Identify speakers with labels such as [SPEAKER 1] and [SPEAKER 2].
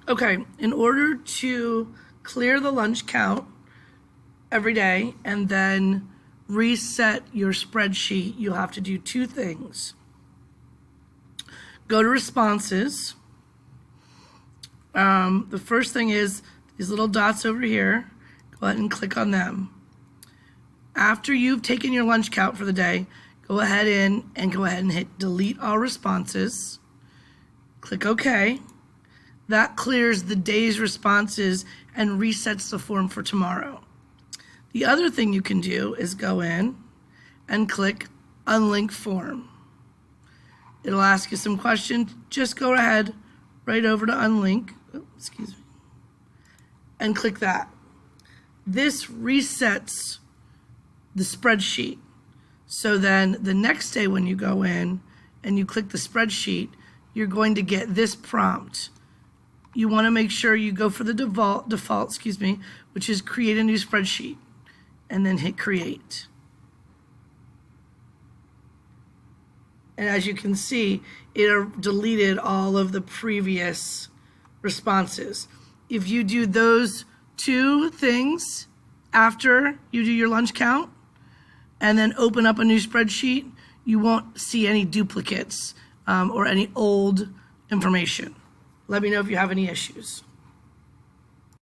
[SPEAKER 1] Okay, in order to clear the lunch count every day and then reset your spreadsheet, you have to do two things. Go to responses. The first thing is these little dots over here. Go ahead and click on them. After you've taken your lunch count for the day, go ahead and hit delete all responses. Click OK. That clears the day's responses and resets the form for tomorrow. The other thing you can do is go in and click Unlink Form. It'll ask you some questions. Just go ahead right over to Unlink, and click that. This resets the spreadsheet. So then the next day when you go in and you click the spreadsheet, you're going to get this prompt. You want to make sure you go for the default, which is create a new spreadsheet, and then hit create. And as you can see, it deleted all of the previous responses. If you do those two things after you do your lunch count and then open up a new spreadsheet, you won't see any duplicates or any old information. Let me know if you have any issues.